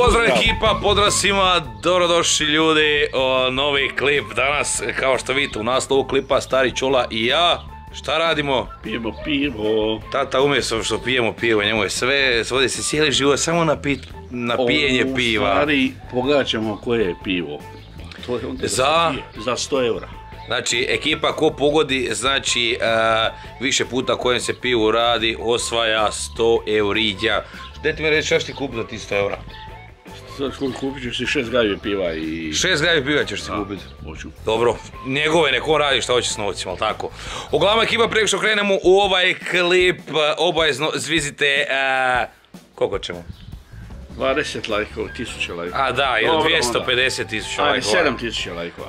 Pozdrav ekipa, pozdrav svima, dobrodošli ljudi, novi klip danas, kao što vidite u naslovu klipa Stari Čola i ja, šta radimo? Pijemo pivo. Tata umjesto što pijemo pivo, njemu je sve, svodi se cijeli život samo na pijenje piva. U stvari, pogađamo koje je pivo. To je onda za 100 eura. Znači, ekipa ko pogodi, znači, više puta kojem se pivu radi, osvaja 100 eurića. Gdje ti mi reći šta ćeš ti kupiti za ti 100 eura? Kupit ćeš si 6 gavi piva i... 6 gavi piva ćeš ti kupiti? Hoću. Dobro, njegove neko radi šta hoće s novcima, ali tako. Uglavnom ekipa, prije što krenemo u ovaj klip, obavezno zvizite, koliko ćemo? 20 lajkova, 1000 lajkova. A da, ili 250.000 lajkova. 7000 lajkova.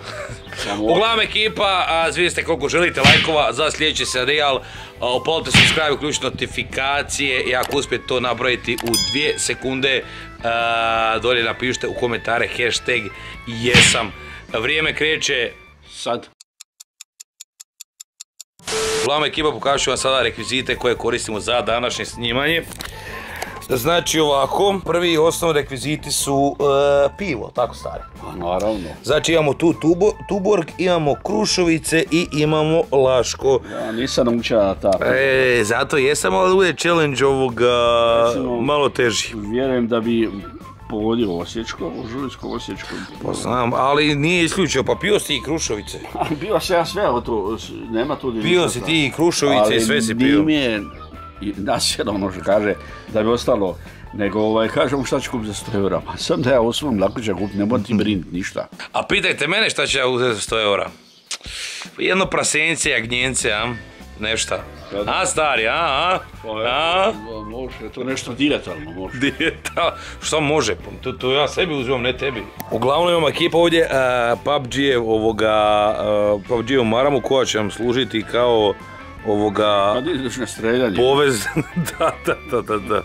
Uglavnom ekipa, zvizite koliko želite lajkova za sljedeći serijal. Upalite subscribe, uključite notifikacije i ako uspijete to nabrojiti u 2 sekunde, dolje napišite u komentare hashtag jesam. Vrijeme kreće sad. Uglavnom ekipa, pokažu ću vam sada rekvizite koje koristimo za današnje snimanje. Znači ovako, prvi i osnovni rekviziti su pivo, tako stari. Naravno. Znači imamo tu Tuborg, imamo Krušovice i imamo Laško. Ja nisam naučila ta. Zato jesam, ali bude challenge ovoga malo teži. Vjerujem da bi pogodio Osječko, Žuljsko, Osječko. Pa znam, ali nije isključio, pa pio si i Krušovice. Pio se ja sve, nema tu ništa. Pio si ti i Krušovice i sve si pio. Ali nije nas jedan ono što kaže da bi ostalo, nego kažemo šta ću kupiti za 100 eura. Pa sam da ja osmom lako ću kupiti, ne moram ti brinuti ništa. A pitajte mene šta ću ja uzeti za 100 eura. Jedno prasence, jagnjence, nešta. A stari, Može, to nešto dijetalno može. Dijetalno, što može, to ja sebi uzimam, ne tebi. Uglavnom imamo ekipa ovdje PUBG-evu maramu koja će nam služiti kao Kad ideš na streljanje. Povez, da.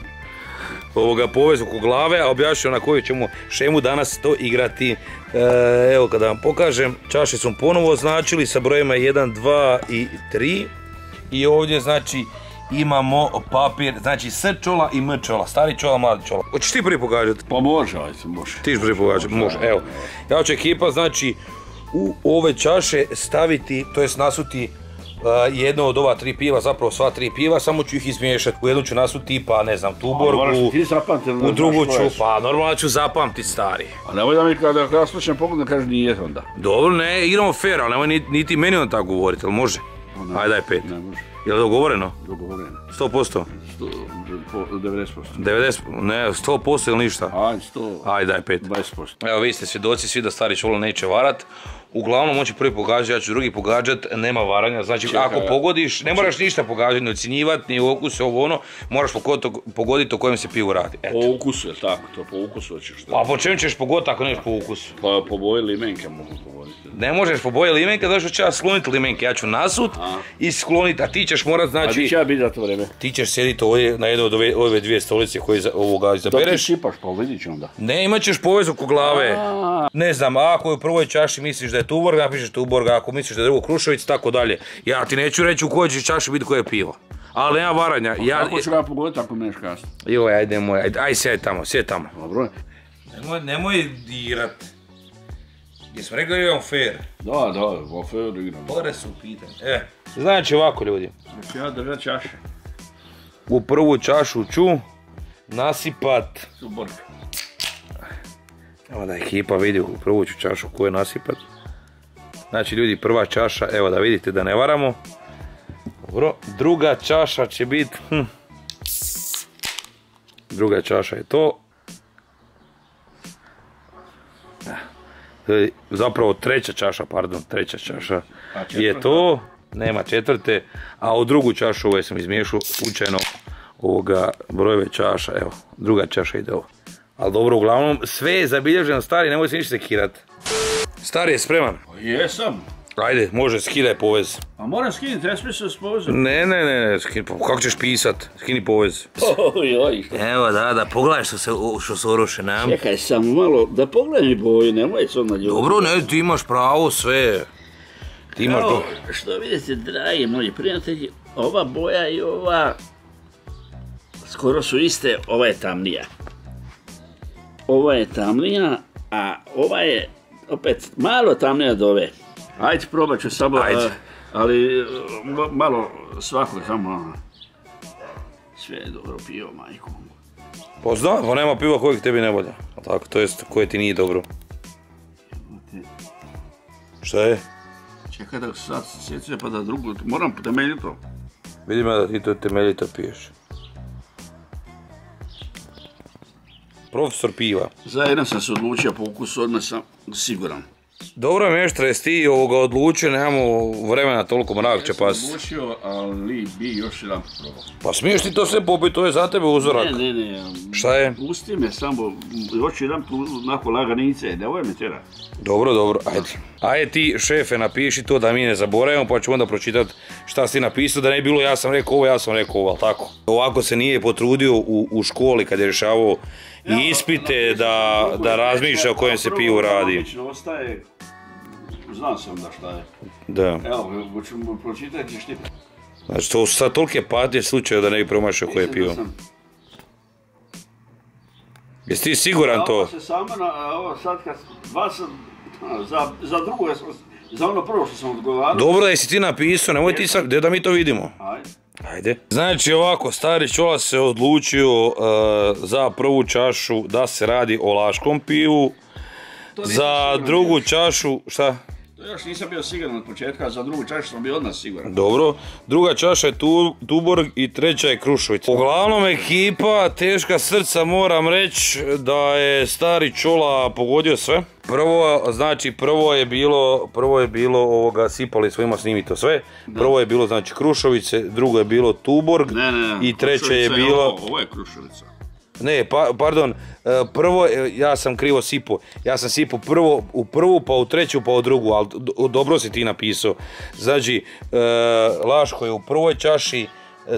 Povez oko glave, a objašnjam na koju ćemo šemu danas to igrati. Evo kada vam pokažem, čaše smo ponovo označili sa brojima 1, 2 i 3. I ovdje znači imamo papir, znači S čola i M čola, stari čola, mladi čola. Hoćeš ti prvi pogađati? Pa može, može. Ti ćeš prvi pogađati, može, evo. Ja ću ekipa, znači, u ove čaše staviti, to jest nasuti jedno od ova 3 piva, zapravo sva 3 piva, samo ću ih izmiješati. U jednu ću nasuti tipa, ne znam, Tuborg, u drugu ću, pa normalno ću zapamtiti stari. A nemoj da mi kada slučajem pogled da kažeš nije onda. Dobro, ne, igramo fair, ali nemoj niti meni on tako govoriti, ali može? Ajde daj 5. Ne može. Je li dogovoreno? Dogovoreno. 100%? 90%. 90%, ne, 100% ili ništa? Ajde 100. Ajde daj 5. 20%. Evo vi ste svjedoci svi da stari Čolo neće varat. Uglavnom on će prvi pogađati, ja ću drugi pogađati, nema varanja. Znači ako pogodiš, ne moraš ništa pogađati, ni ocjenjivati, ni okus, ovo ono, moraš pogoditi o kojem se pivu radi. Po ukusu je tako, to po ukusu hoćeš. Pa po čem ćeš pogoditi ako neš po ukusu? Pa po boji limenke mogu pogoditi. Ne možeš po boji limenke, zato što ću ja skloniti limenke, ja ću nasut i skloniti, a ti ćeš morat znači... A ti će ja biti za to vreme? Ti ćeš sjediti ovdje na jednoj od ove 2 stolice koje izabereš. Dok ti šipaš, pa vidit ću onda. Ne, imat ćeš povez oko glave. Ne znam, ako je u prvoj čaši misliš da je Tuborg, napišeš Tuborg, ako misliš da je drugo Krušovic, tako dalje. Ja ti neću reći u kojoj će čaši biti koje je pivo. Ali nema varanja. Kako ću ga pogoditi ako me neš kasniti? Joj, ajde moj, aj sjedi tamo. Dobro. Nemoj dirat. Jesmo rekli da imamo fair? Da, fair igram. Pore su pitanje. Znači ovako ljudi. Znači ja držat čaše. U prvu čašu ću nasipat... Tuborg. Evo da ekipa vidi u prvu ću čašu koju nasipat. Znači ljudi, prva čaša, evo da vidite da ne varamo. Dobro, druga čaša će biti... Druga čaša je to. Zapravo treća čaša je to. Nema četvrte. A u drugu čašu ove sam izmiješao slučajno brojeve čaša. Evo, druga čaša ide ovo. Ali dobro, uglavnom sve je zabilježeno stari, nemoj se ništa sekirati. Stari je spreman? Jesam. Ajde, može, skidaj povez. A moram skiniti, ja smislim s povezom. Ne, kako ćeš pisat? Skini povez. Evo da, pogledaj što se oruše nam. Čekaj samo malo, da pogledaj boju, nemoj se onda ljudi. Dobro, ne, ti imaš pravo sve. Evo, što vidite, dragi moji prijatelji, ova boja i ova skoro su iste, ova je tamnija. ova je tamnija, a ova je opet malo tamnija od ove. Ajde, probat ću samo, ali malo svako samo. Sve je dobro pivo, majko. Pa znam, pa nema piva kojeg tebi ne volja. Tako, to jest koje ti nije dobro. Šta je? Čekaj da sad sjeća pa da drugo, moram temeljito. Vidim ja da ti to temeljito piješ. Profesor piva. Za jedan sam se odlučio po ukusu, odmah sam siguran. Dobro meštre, jesi ti odlučio, nemamo vremena toliko mrak će pas. Ja sam odlučio, ali bi još jedan probao. Pa smiješ ti to sve popiti, to je za tebe uzorak. Ne. Šta je? Pusti me samo, još jedan tu nakon laganice, ne ovo je me tjera. Dobro, ajde. Ajde ti, šefe, napiši to da mi ne zaboravimo, pa ću onda pročitati šta si ti napisao, da ne bilo ja sam rekao ovo, ali tako. Ovako se nije potrudio u školi kad je rješavao i ispite da razmišlja o kojem se pivu radi. Obično ostaje, znam sam da šta je. Da. Evo, ćemo pročitati ćeš ti. Znači, to su sad tolike patnje slučaja da ne bi promašao koje je pivo. Jesi ti siguran to? Ovo se samo, ovo sad kad vas za drugo, za ono prvo što sam odgovarao. Dobro da jesi ti napisao, nemoj ti sad, da mi to vidimo. Ajde. Znači ovako, stari čola se odlučio za prvu čašu da se radi o laškom pivu. Za drugu čašu, šta? To još nisam bio siguran od početka, a za drugu čašu sam bio odmah siguran. Dobro, druga čaša je Tuborg i treća je Krušovica. Uglavnom ekipa, teška srca, moram reći da je stari čola pogodio sve. Prvo je bilo sipali svojima snimito sve. Prvo je bilo znači Krušovice, drugo je bilo Tuborg i treće je bilo... Ovo je Krušovica. Ne, pardon, prvo, ja sam krivo sipao. Ja sam sipao u prvu, pa u treću, pa u drugu, ali dobro si ti napisao. Znači, Laško je u prvoj čaši,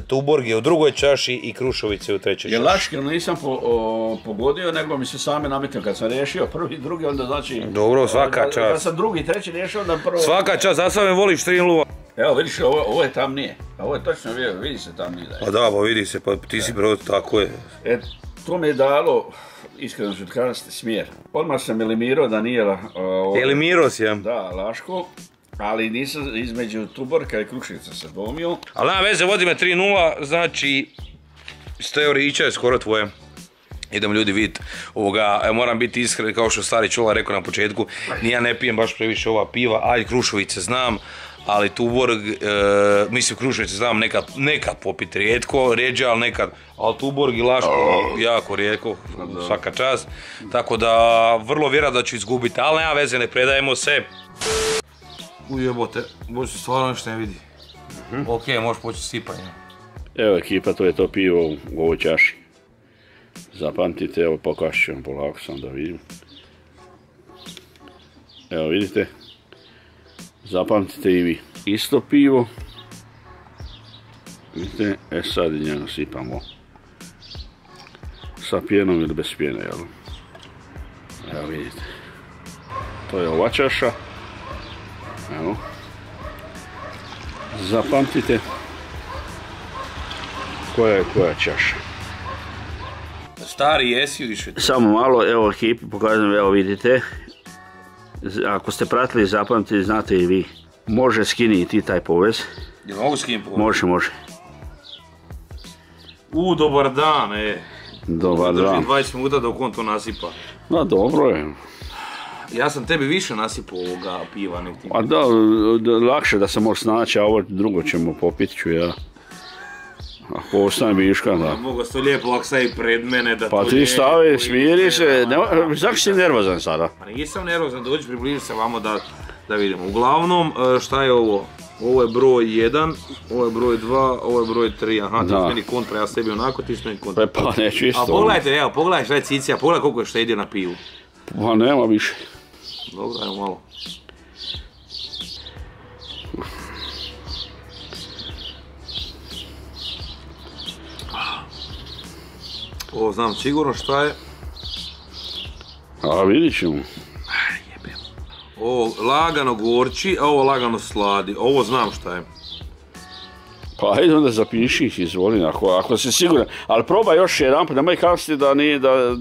Tuborg je u drugoj čaši i Krušovice u trećoj čaši. Jer Laško nisam pogodio, nego mi se same nametio. Kad sam riješio prvi i drugi, onda znači... Dobro, svaka čast. Kad sam drugi i treći riješio, onda prvo... Svaka čast, za sve voliš 3-0. Evo, vidiš, ovo je tamnije. Ovo je točno, vidi se tamnije da je. Pa da, pa vidi se, pa ti si brod, tako je. To mi je dalo, iskreno ću kazati, smjer. Odmah sam elimirao da nije... Elimirao si, ja? Da, Laško, ali nisam između Tuborka i Kruševica se domio. Ali nema veze, vodi me 3-0, znači, Stojorića je skoro tvoje. Idemo ljudi vidjeti ovoga, moram biti iskren, kao što stari čola rekao na početku, ja ne pijem baš previše ova piva, ajde Krušovice znam, ali Tuborg, mislim Krušovice znam nekad popiti rijetko, rijeđe, ali nekad, ali Tuborg i Laško jako rijetko, svaka čast, tako da vrlo vjerojatno da ću izgubiti, ali nema veze, ne predajemo se. Ujebote, možda se stvarno nešto ne vidi. Ok, možeš početi sipanje. Evo ekipa, to je to pivo u ovoj čaši. Zapamtite, evo pokašću ću vam polako sam da vidim. Evo vidite. Zapamtite i vi. Isto pivo. Vidite, sad njega sipamo. Sa pjenom ili bez pjene, jel? Evo vidite. To je ova čaša. Evo. Zapamtite. Koja je koja čaša. Stari jesi više. Samo malo, evo ekipi pokazujem, evo vidite. Ako ste pratili, zapamtite, znate i vi. Može skiniti taj povez. Jel mogu skiniti povez? Može. Dobar dan, Dobar dan. Drži 20 minuta dok on to nasipa. No, dobro je. Ja sam tebi više nasipao ovoga piva nek ti. A da, lakše da se može snaći, a ovo drugo ćemo popit ću ja. Ako ostane viška, da. Mogu se to lijepo ako stavi pred mene da pa to ti stavi, smiri se, zašto si nervozan sada? Pa nisam nervozan, dođi približi se vamo da vidimo. Uglavnom, šta je ovo? Ovo je broj 1, ovo je broj 2, ovo je broj 3, aha, ti s meni kontra, ja s tebi onako, ti s meni kontra. Pa neću isto. A pogledajte, evo, pogledaj šta je cicija, pogledaj koliko je štedio na pivu. Pa nema više. Dobro, evo malo. Ovo znam sigurno šta je. A vidit ćemo. Ovo lagano gorči, a ovo lagano sladi. Ovo znam šta je. Pa ajde onda zapiši ih, izvoli, ako si siguran. Ali probaj još jedan put, nemoj kasniti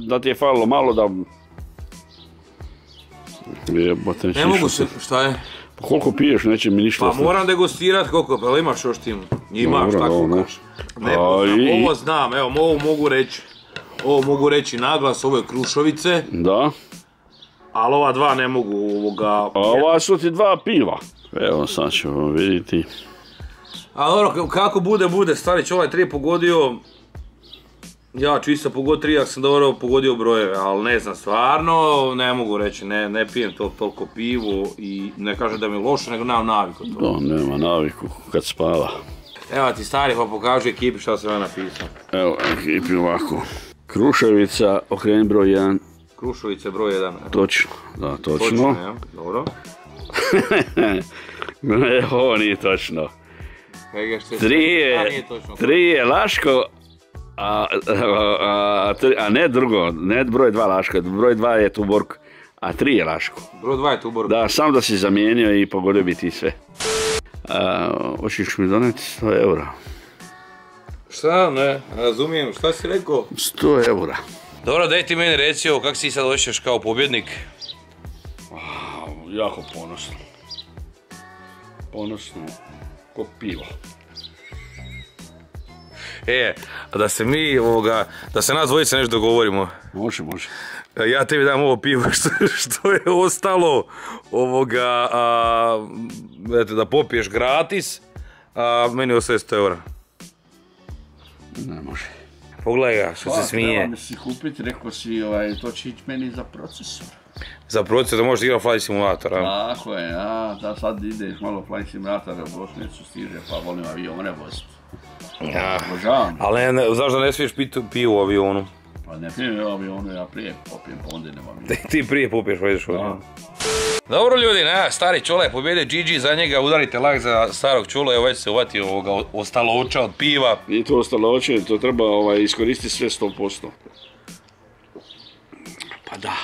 da ti je falilo malo da... Jebote, ne mogu se, šta je? Pa koliko piješ, neće mi ništa... Pa moram degustirat koliko, pa imaš još tim? Imaš, tako kažeš. Ne poznam, ovo znam, evo, ovo mogu reći. Ovo mogu reći naglas, ovo je Krušovice. Da. Ali ova dva ne mogu ovoga... A ova su ti dva piva. Evo, sad ćemo vidjeti. A dobro, kako bude, stari čolaj 3 pogodio. Ja ću isto pogoditi 3, ako sam dobro pogodio brojeve, ali ne znam, stvarno ne mogu reći, ne pijem toliko pivu i ne kažem da mi je loše, nego nemam naviku to. Da, nema naviku kad spava. Evo ti stari, pa pokaži ekipi šta sam ja napisao. Evo, ekipi ovako. Kruševica, okreni broj 1. Krušovice broj 1. Točno, da, točno. Točno, ja, dobro. Ne, ovo nije točno. 3 je Laško, a ne drugo, ne broj 2 Laško, broj 2 je Tuborg, a 3 je Laško. Broj 2 je Tuborg. Da, sam da si zamijenio i pogodio bi ti sve. Hoćeš mi doneti 100 eura? Šta, ne, razumijem, šta si rekao? 100 eura. Dobro, daj ti meni reci ovo, kako si sad osjećaš kao pobjednik? Jako ponosno. Ponosno, ko pivo. Da se mi, da se nas dvojice nešto dogovorimo. Može. Ja tebi dam ovo pivo što je ostalo, da popiješ gratis, a meni ostaje 100 eura. Ne može. Pogledaj ga, što se smije. Treba mi si kupiti, rekao si, to će ići meni za procesor. Za procesor da možeš igrati Flight Simulator, a? Tako je, da sad ideš malo Flight Simulatora u Bosnicu stiže, pa volim avione voziti. Ali znaš da ne smiješ piti pivu u avionu? Pa ne pijem u avionu, ja prije popijem, pa onda nema avionu. Ti prije popiješ, pojedeš u avionu. Dobro ljudi, stari Čola je pobjedio GG, za njega udarite like za starog Čola, evo već se uvatio ostaloča od piva. Nije to ostaloče, to treba iskoristiti sve 100%. Pa da.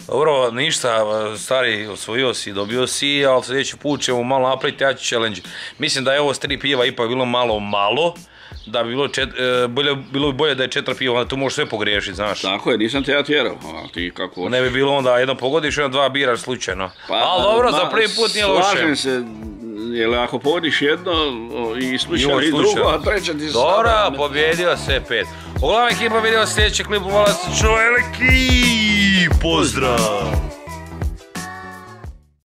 Dobro, ništa, stari, osvojio si, dobio si, ali sljedeći put ćemo malo napraviti jači challenge. Mislim da je ovo s 3 piva ipak bilo malo, da bi bilo bolje da je 4 piva, onda tu možeš sve pogriješiti, znaš. Tako je, nisam te ja tjerao, a ti kako... Ne bi bilo onda jedno pogodiš, jedno 2 biraš slučajno. Ali dobro, za prvi put nije loše. Slažem se, jer ako pogodiš jedno i slučajno i drugo, a treća ti sada... Dobro, pobjedio sve 5. Uglavnom ekipa, vidimo sljedeći klip, hvala se čovjeki, pozdrav!